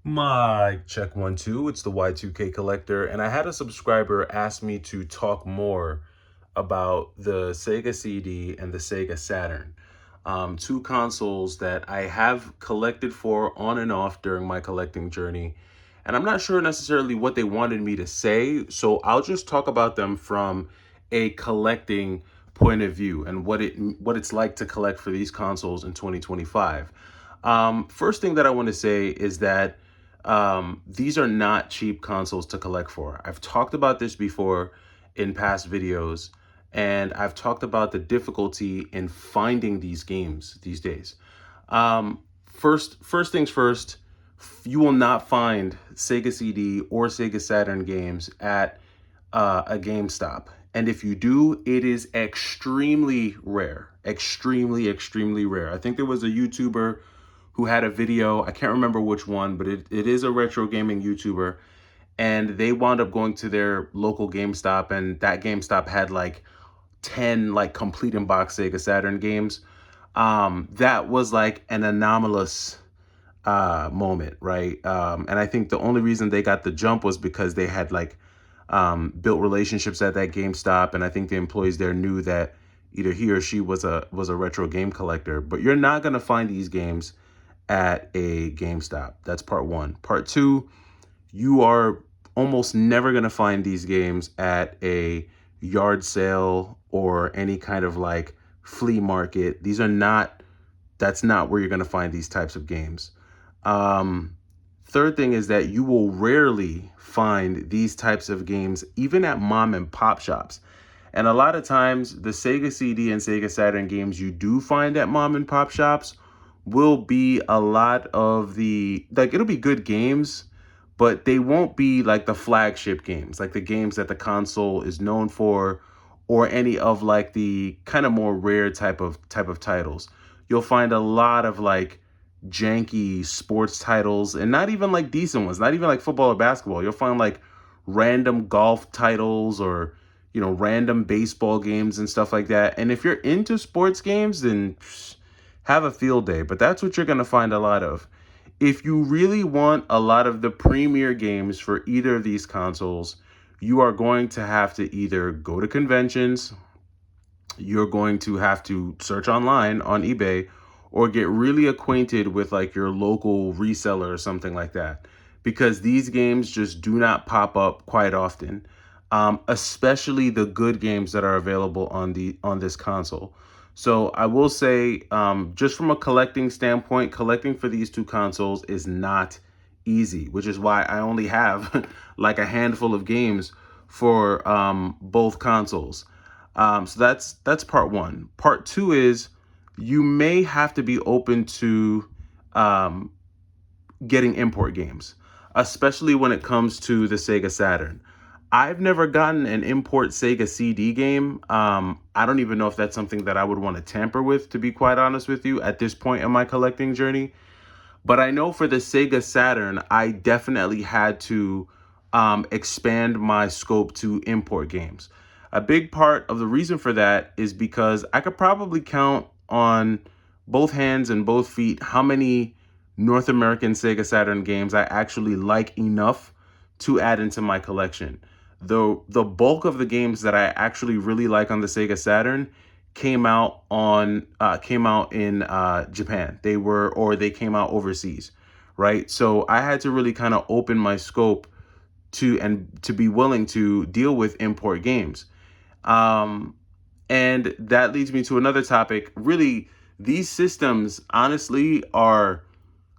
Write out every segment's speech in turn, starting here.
Mic check 1 2. It's the Y2K Collector, and I had a subscriber ask me to talk more about the Sega CD and the Sega Saturn, two consoles that I have collected for on and off during my collecting journey. And I'm not sure necessarily what they wanted me to say, so I'll just talk about them from a collecting point of view and what it's like to collect for these consoles in 2025. First thing that I want to say is that these are not cheap consoles to collect for. I've talked about this before in past videos, and I've talked about the difficulty in finding these games these days. First things first, you will not find Sega CD or Sega Saturn games at a GameStop. And if you do, it is extremely rare. Extremely rare. I think there was a YouTuber who had a video. I can't remember which one, but it is a retro gaming YouTuber. And they wound up going to their local GameStop, and that GameStop had like 10 like complete in box Sega Saturn games. That was like an anomalous moment, right? And I think the only reason they got the jump was because they had like built relationships at that GameStop, and I think the employees there knew that either he or she was a retro game collector. But you're not gonna find these games at a GameStop. That's part one. Part two, you are almost never gonna find these games at a yard sale or any kind of like flea market. That's not where you're gonna find these types of games. Um, Third thing is that you will rarely find these types of games even at mom and pop shops. And a lot of times, the Sega CD and Sega Saturn games you do find at mom and pop shops will be a lot of it'll be good games, but they won't be like the flagship games, like the games that the console is known for, or any of like the kind of more rare type of titles. You'll find a lot of like janky sports titles, and not even like decent ones, not even like football or basketball. You'll find like random golf titles, or random baseball games and stuff like that. And if you're into sports games, then have a field day. But that's what you're going to find a lot of. If you really want a lot of the premier games for either of these consoles, you are going to have to either go to conventions, you're going to have to search online on eBay, or get really acquainted with like your local reseller or something like that, because these games just do not pop up quite often, especially the good games that are available on this console. So I will say, just from a collecting standpoint, collecting for these two consoles is not easy, which is why I only have like a handful of games for both consoles. So that's part one. Part two is you may have to be open to um, getting import games, especially when it comes to the Sega Saturn. I've never gotten an import Sega CD game. I don't even know if that's something that I would want to tamper with, to be quite honest with you, at this point in my collecting journey. But I know for the Sega Saturn, I definitely had to expand my scope to import games. A big part of the reason for that is because I could probably count on both hands and both feet how many North American Sega Saturn games I actually like enough to add into my collection. The bulk of the games that I actually really like on the Sega Saturn came out in Japan. They came out overseas, right? So I had to really kind of open my scope to be willing to deal with import games. Um, and that leads me to another topic. Really, these systems honestly are,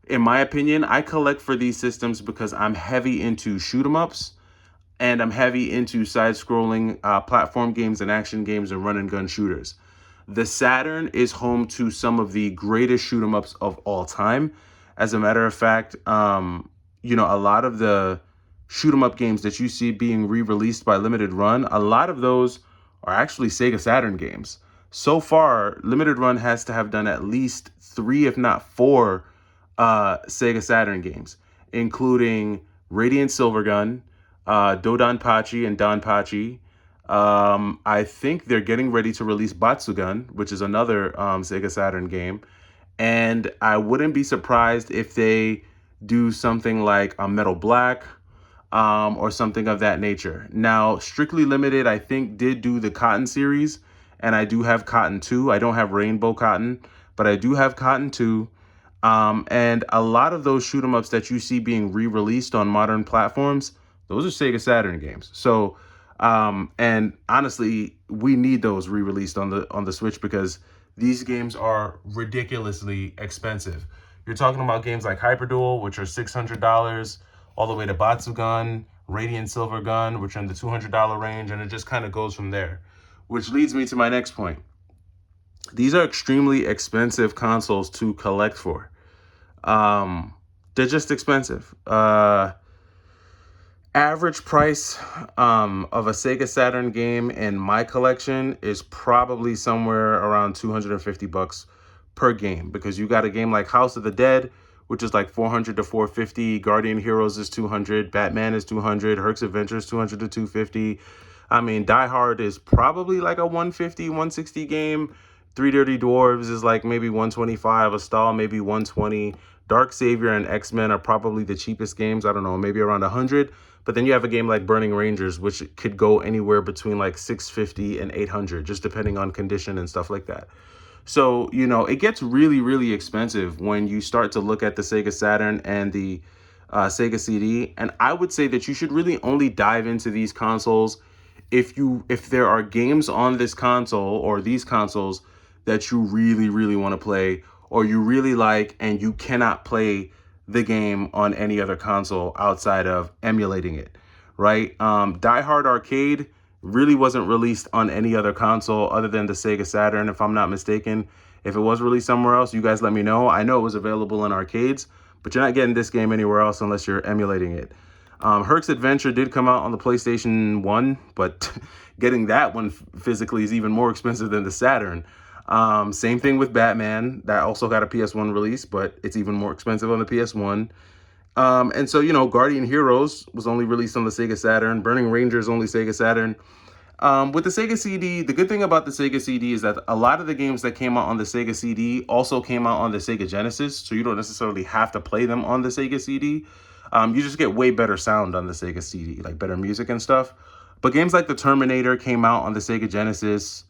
in my opinion, I collect for these systems because I'm heavy into shoot 'em ups, and I'm heavy into side-scrolling platform games and action games and run and gun shooters. The Saturn is home to some of the greatest shoot 'em ups of all time. As a matter of fact, a lot of the shoot 'em up games that you see being re-released by Limited Run, a lot of those are actually Sega Saturn games. So far, Limited Run has to have done at least 3, if not 4, Sega Saturn games, including Radiant Silvergun, Dodonpachi and Donpachi. I think they're getting ready to release Batsugun, which is another Sega Saturn game. And I wouldn't be surprised if they do something like a Metal Black, or something of that nature. Now, Strictly Limited, I think, did do the Cotton series, and I do have Cotton 2. I don't have Rainbow Cotton, but I do have Cotton 2. And a lot of those shoot 'em ups that you see being re-released on modern platforms, those are Sega Saturn games. So, and honestly, we need those re-released on the Switch because these games are ridiculously expensive. You're talking about games like Hyperduel, which are $600, all the way to Batsugun, Radiant Silver Gun, which are in the $200 range, and it just kind of goes from there. Which leads me to my next point. These are extremely expensive consoles to collect for. Um, they're just expensive. Average price of a Sega Saturn game in my collection is probably somewhere around 250 bucks per game, because you got a game like House of the Dead, which is like 400 to 450, Guardian Heroes is 200, Batman is 200, Herc's Adventure is 200 to 250. I mean, Die Hard is probably like a 150, 160 game. Three Dirty Dwarves is like maybe 125, a Stall maybe 120. Dark Savior and X-Men are probably the cheapest games. I don't know, maybe around 100. But then you have a game like Burning Rangers, which could go anywhere between like 650 and 800, just depending on condition and stuff like that. So, it gets really, really expensive when you start to look at the Sega Saturn and the Sega CD. And I would say that you should really only dive into these consoles if there are games on this console or these consoles that you really, really want to play, or you really like, and you cannot play the game on any other console outside of emulating it, right? Die Hard Arcade really wasn't released on any other console other than the Sega Saturn, if I'm not mistaken. If it was released somewhere else, you guys let me know. I know it was available in arcades, but you're not getting this game anywhere else unless you're emulating it. Herc's Adventure did come out on the PlayStation 1, but getting that one physically is even more expensive than the Saturn. Same thing with Batman. That also got a PS1 release, but it's even more expensive on the PS1. And so, Guardian Heroes was only released on the Sega Saturn. Burning Rangers only Sega Saturn. With the Sega CD, the good thing about the Sega CD is that a lot of the games that came out on the Sega CD also came out on the Sega Genesis, so you don't necessarily have to play them on the Sega CD. You just get way better sound on the Sega CD, like better music and stuff. But games like the Terminator came out on the Sega Genesis.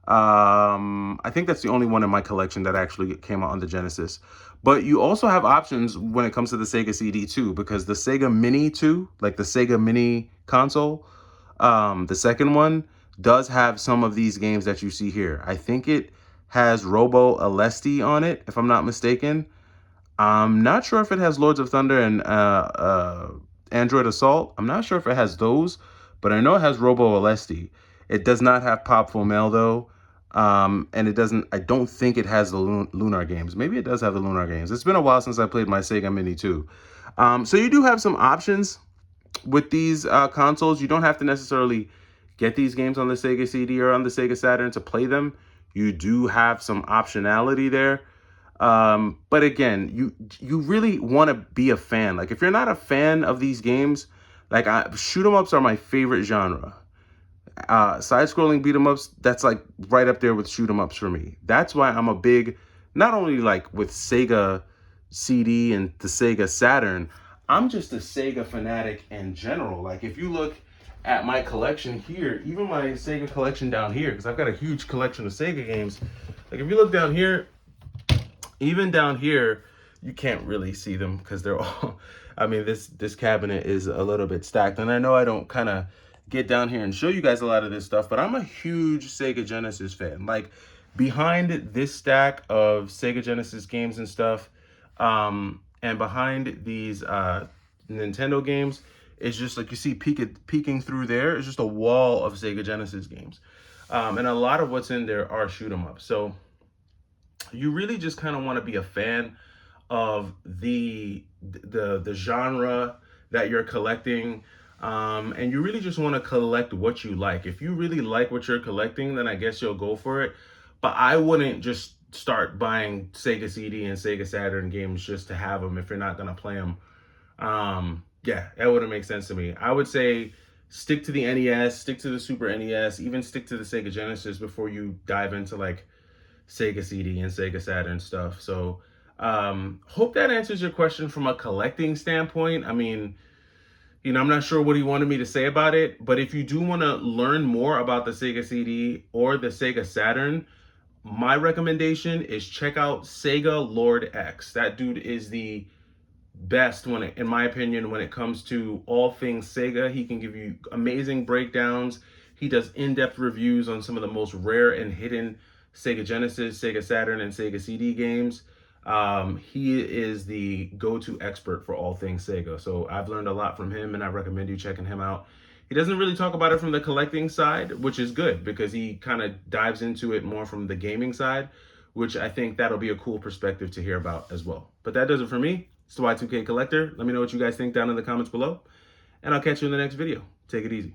I think that's the only one in my collection that actually came out on the Genesis. But you also have options when it comes to the Sega CD too, because the Sega Mini 2, like the Sega Mini console, the second one does have some of these games that you see here. I think it has Robo Alesti on it, if I'm not mistaken. I'm not sure if it has Lords of Thunder and Android Assault. I'm not sure if it has those, but I know it has Robo Alesti. It does not have Pop Full Mail though. And it doesn't, I don't think it has the Lunar games. Maybe it does have the Lunar games. It's been a while since I played my Sega Mini 2. So you do have some options with these consoles. You don't have to necessarily get these games on the Sega CD or on the Sega Saturn to play them. You do have some optionality there. But again, you really want to be a fan. Like, if you're not a fan of these games, like, shoot 'em ups are my favorite genre. Side-scrolling beat 'em ups, that's like right up there with shoot 'em ups for me. That's why I'm a big, not only like with Sega CD and the Sega Saturn, I'm just a Sega fanatic in general. Like, if you look at my collection here, even my Sega collection down here, because I've got a huge collection of Sega games. Like, if you look down here, even down here, you can't really see them because they're all, I mean, this cabinet is a little bit stacked. And I know I don't kind of get down here and show you guys a lot of this stuff, but I'm a huge Sega Genesis fan. Like, behind this stack of Sega Genesis games and stuff, and behind these Nintendo games, it's just like, you see peeking through there, it's just a wall of Sega Genesis games. And a lot of what's in there are shoot 'em ups. So you really just kind of want to be a fan of the genre that you're collecting, and you really just want to collect what you like. If you really like what you're collecting, then I guess you'll go for it. But I wouldn't just start buying Sega CD and Sega Saturn games just to have them if you're not gonna play them. Yeah, that wouldn't make sense to me. I would say stick to the NES, stick to the Super NES, even stick to the Sega Genesis before you dive into like Sega CD and Sega Saturn stuff. So Hope that answers your question from a collecting standpoint. I mean, I'm not sure what he wanted me to say about it, but if you do want to learn more about the Sega CD or the Sega Saturn, my recommendation is check out Sega Lord X. That dude is the best in my opinion, when it comes to all things Sega. He can give you amazing breakdowns. He does in-depth reviews on some of the most rare and hidden Sega Genesis, Sega Saturn, and Sega CD games. He is the go-to expert for all things Sega. So I've learned a lot from him, and I recommend you checking him out. He doesn't really talk about it from the collecting side, which is good because he kind of dives into it more from the gaming side, which I think that'll be a cool perspective to hear about as well. But that does it for me. It's the Y2K Collector. Let me know what you guys think down in the comments below, and I'll catch you in the next video. Take it easy.